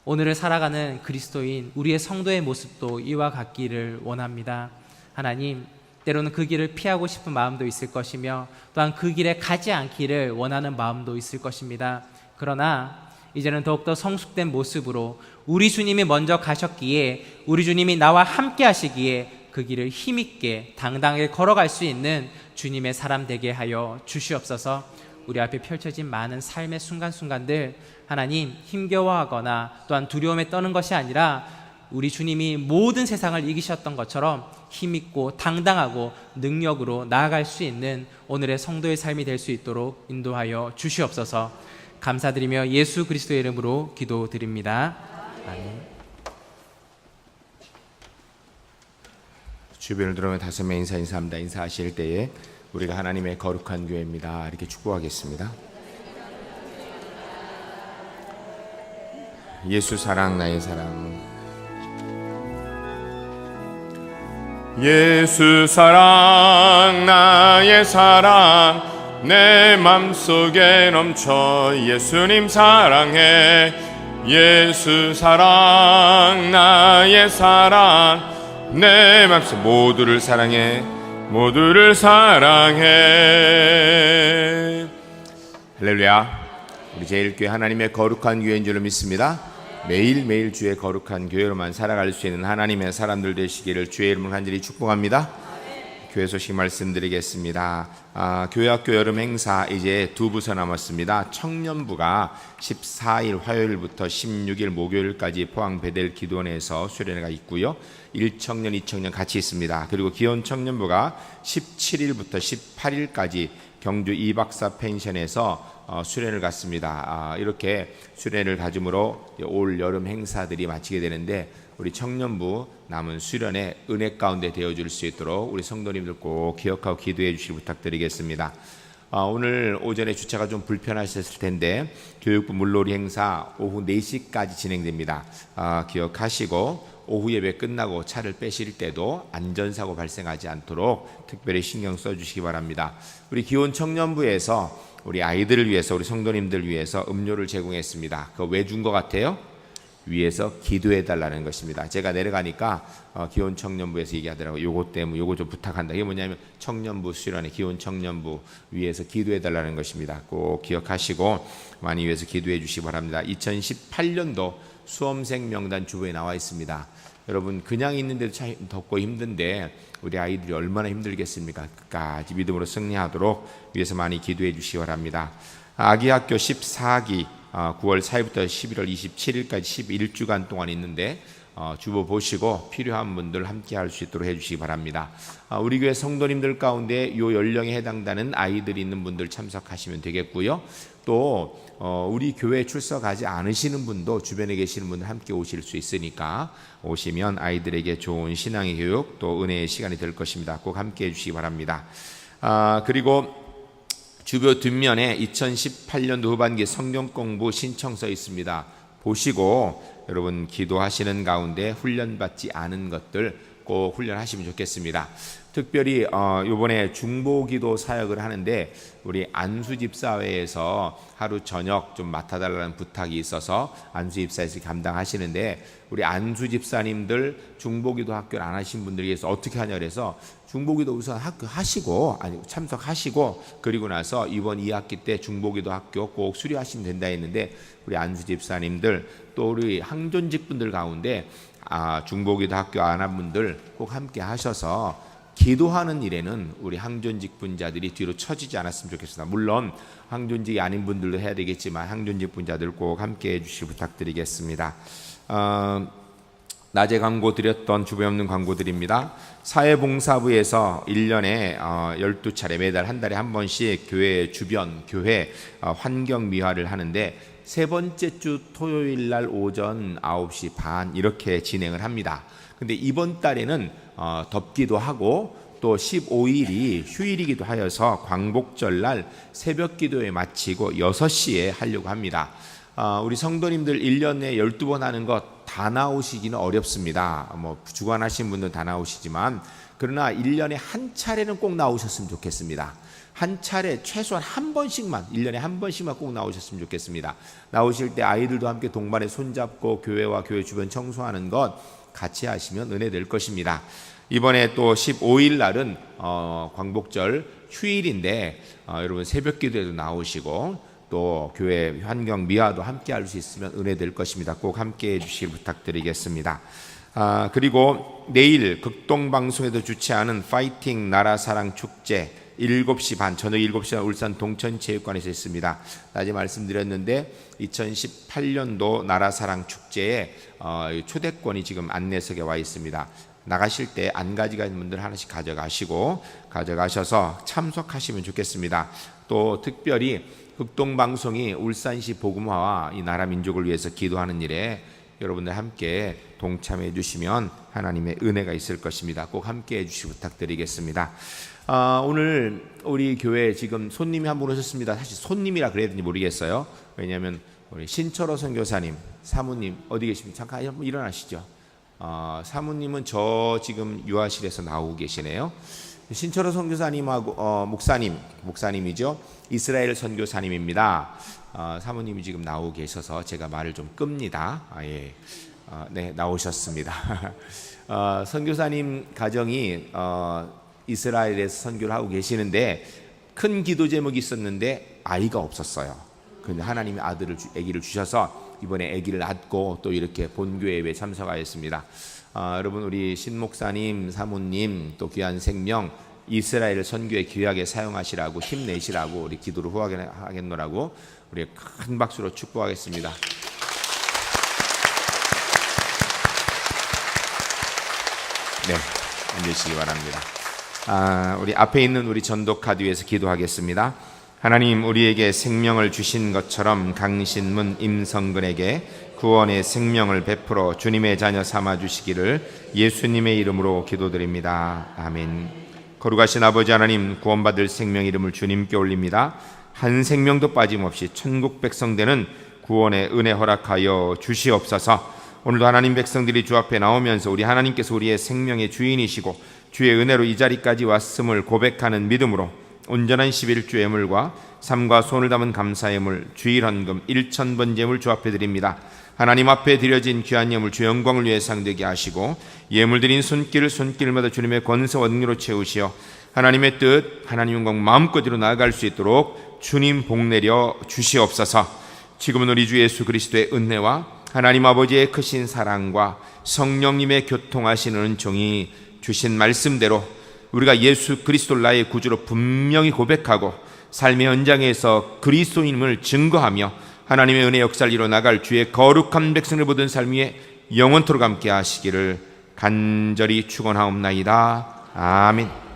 오늘을 살아가는 그리스도인 우리의 성도의 모습도 이와 같기를 원합니다. 하나님, 때로는 그 길을 피하고 싶은 마음도 있을 것이며 또한 그 길에 가지 않기를 원하는 마음도 있을 것입니다. 그러나 이제는 더욱더 성숙된 모습으로 우리 주님이 먼저 가셨기에, 우리 주님이 나와 함께 하시기에 그 길을 힘있게 당당하게 걸어갈 수 있는 주님의 사람 되게 하여 주시옵소서. 우리 앞에 펼쳐진 많은 삶의 순간순간들, 하나님, 힘겨워하거나 또한 두려움에 떠는 것이 아니라 우리 주님이 모든 세상을 이기셨던 것처럼 힘있고 당당하고 능력으로 나아갈 수 있는 오늘의 성도의 삶이 될 수 있도록 인도하여 주시옵소서. 감사드리며 예수 그리스도의 이름으로 기도드립니다. 아멘. 주변을 들어오면 5명 인사합니다. 인사하실 때에 우리가 하나님의 거룩한 교회입니다 이렇게 축복하겠습니다. 예수 사랑 나의 사랑. 예수 사랑 나의 사랑 내 맘속에 넘쳐 예수님 사랑해. 예수 사랑 나의 사랑 내 맘속 모두를 사랑해. 모두를 사랑해. 할렐루야. 우리 제일교회 하나님의 거룩한 교회인 줄로 믿습니다. 매일매일 주의 거룩한 교회로만 살아갈 수 있는 하나님의 사람들 되시기를 주의 이름으로 간절히 축복합니다. 교회 소식 말씀드리겠습니다. 교회학교 여름 행사 이제 2부서 남았습니다. 청년부가 14일 화요일부터 16일 목요일까지 포항 베델 기도원에서 수련회가 있고요. 1청년, 2청년 같이 있습니다. 그리고 기원 청년부가 17일부터 18일까지 경주 이박사 펜션에서 수련을 갔습니다. 이렇게 수련을 가짐으로 올 여름 행사들이 마치게 되는데 우리 청년부 남은 수련의 은혜 가운데 되어줄 수 있도록 우리 성도님들 꼭 기억하고 기도해 주시길 부탁드리겠습니다. 오늘 오전에 주차가 좀 불편하셨을 텐데 교육부 물놀이 행사 오후 4시까지 진행됩니다. 기억하시고 오후 예배 끝나고 차를 빼실 때도 안전사고 발생하지 않도록 특별히 신경 써주시기 바랍니다. 우리 기원 청년부에서 우리 아이들을 위해서, 우리 성도님들 위해서 음료를 제공했습니다. 그거 왜 준 것 같아요? 위에서 기도해 달라는 것입니다. 제가 내려가니까 기원 청년부에서 얘기하더라고요. 요거 때문에 요거 좀 부탁한다. 이게 뭐냐면 청년부 수련회 기원 청년부 위에서 기도해 달라는 것입니다. 꼭 기억하시고 많이 위해서 기도해 주시기 바랍니다. 2018년도 수험생 명단 주보에 나와 있습니다. 여러분 그냥 있는데도 참 덥고 힘든데 우리 아이들이 얼마나 힘들겠습니까? 끝까지 믿음으로 승리하도록 위해서 많이 기도해 주시기 바랍니다. 아기학교 14기 9월 4일부터 11월 27일까지 11주간 동안 있는데 주보 보시고 필요한 분들 함께 할 수 있도록 해주시기 바랍니다. 우리 교회 성도님들 가운데 이 연령에 해당되는 아이들이 있는 분들 참석하시면 되겠고요. 또 우리 교회에 출석하지 않으시는 분도 주변에 계시는 분들 함께 오실 수 있으니까 오시면 아이들에게 좋은 신앙의 교육 또 은혜의 시간이 될 것입니다. 꼭 함께 해주시기 바랍니다. 그리고 주보 뒷면에 2018년도 후반기 성경 공부 신청서 있습니다. 보시고 여러분 기도하시는 가운데 훈련받지 않은 것들 꼭 훈련하시면 좋겠습니다. 특별히 이번에 중보기도 사역을 하는데 우리 안수집사회에서 하루 저녁 좀 맡아달라는 부탁이 있어서 안수집사에서 감당하시는데 우리 안수집사님들 중보기도 학교를 안 하신 분들에 의해서 어떻게 하냐 그래서 중보기도 우선 학교 하시고 참석하시고 그리고 나서 이번 2학기 때 중보기도 학교 꼭 수료하시면 된다 했는데 우리 안수집사님들 또 우리 항존직 분들 가운데 중보기도 학교 안 한 분들 꼭 함께 하셔서 기도하는 일에는 우리 항존직 분자들이 뒤로 처지지 않았으면 좋겠습니다. 물론 항존직이 아닌 분들도 해야 되겠지만 항존직 분자들 꼭 함께 해주시기 부탁드리겠습니다. 낮에 광고 드렸던 주변 없는 광고들입니다. 사회봉사부에서 1년에 12차례 매달 한 달에 한 번씩 교회 주변 교회 환경미화를 하는데 세 번째 주 토요일 날 오전 9시 반 이렇게 진행을 합니다. 근데 이번 달에는 덥기도 하고 또 15일이 휴일이기도 하여서 광복절 날 새벽 기도에 마치고 6시에 하려고 합니다. 우리 성도님들 1년에 12번 하는 것 다 나오시기는 어렵습니다. 주관하신 분들 다 나오시지만 그러나 1년에 한 차례는 꼭 나오셨으면 좋겠습니다. 한 차례 최소한 한 번씩만, 1년에 한 번씩만 꼭 나오셨으면 좋겠습니다. 나오실 때 아이들도 함께 동반에 손잡고 교회와 교회 주변 청소하는 것 같이 하시면 은혜 될 것입니다. 이번에 또 15일 날은 광복절 휴일인데 여러분 새벽 기도에도 나오시고 또 교회 환경 미화도 함께 할 수 있으면 은혜 될 것입니다. 꼭 함께 해주시길 부탁드리겠습니다. 그리고 내일 극동방송에도 주최하는 파이팅 나라사랑 축제 7시 반, 저녁 7시 반 울산 동천체육관에서 있습니다. 낮에 말씀드렸는데 2018년도 나라사랑 축제에 초대권이 지금 안내석에 와 있습니다. 나가실 때 안 가져가는 분들 하나씩 가져가셔서 참석하시면 좋겠습니다. 또 특별히 극동방송이 울산시 복음화와 이 나라 민족을 위해서 기도하는 일에 여러분들 함께 동참해 주시면 하나님의 은혜가 있을 것입니다. 꼭 함께 해 주시기 부탁드리겠습니다. 오늘 우리 교회 지금 손님이 한 분 오셨습니다. 사실 손님이라 그래야 되는지 모르겠어요. 왜냐하면 우리 신철호 선교사님, 사모님 어디 계십니까? 잠깐 한번 일어나시죠. 사모님은 저 지금 유아실에서 나오고 계시네요. 신철호 선교사님하고 목사님이죠. 이스라엘 선교사님입니다. 사모님이 지금 나오고 계셔서 제가 말을 좀 끕니다. 네, 나오셨습니다. 선교사님 가정이 이스라엘에서 선교를 하고 계시는데 큰 기도 제목이 있었는데 아이가 없었어요. 그런데 하나님이 아기를 주셔서 이번에 아기를 낳고 또 이렇게 본교회 예배에 참석하였습니다. 여러분 우리 신목사님, 사모님 또 귀한 생명 이스라엘 선교에 귀하게 사용하시라고 힘내시라고 우리 기도로 후하겠노라고 우리 큰 박수로 축복하겠습니다. 네, 앉으시기 바랍니다. 우리 앞에 있는 우리 전도카드 위에서 기도하겠습니다. 하나님, 우리에게 생명을 주신 것처럼 강신문 임성근에게 구원의 생명을 베풀어 주님의 자녀 삼아 주시기를 예수님의 이름으로 기도드립니다. 아멘. 거룩하신 아버지 하나님, 구원받을 생명 이름을 주님께 올립니다. 한 생명도 빠짐없이 천국 백성 되는 구원의 은혜 허락하여 주시옵소서. 오늘도 하나님 백성들이 주 앞에 나오면서 우리 하나님께서 우리의 생명의 주인이시고 주의 은혜로 이 자리까지 왔음을 고백하는 믿음으로 온전한 11주 예물과 삶과 손을 담은 감사의 물 주일 헌금 1,000번 제물 주 앞에 드립니다. 하나님 앞에 드려진 귀한 예물 주 영광을 위해 상되게 하시고 예물 드린 손길마다 주님의 권세와 능력으로 채우시어 하나님의 뜻, 하나님 영광 마음껏으로 나아갈 수 있도록 주님 복내려 주시옵소서. 지금은 우리 주 예수 그리스도의 은혜와 하나님 아버지의 크신 사랑과 성령님의 교통하시는 은총이 주신 말씀대로 우리가 예수 그리스도를 나의 구주로 분명히 고백하고 삶의 현장에서 그리스도인임을 증거하며 하나님의 은혜 역사를 이뤄나갈 주의 거룩한 백성을 보던 삶 위에 영원토록 함께 하시기를 간절히 축원하옵나이다. 아멘.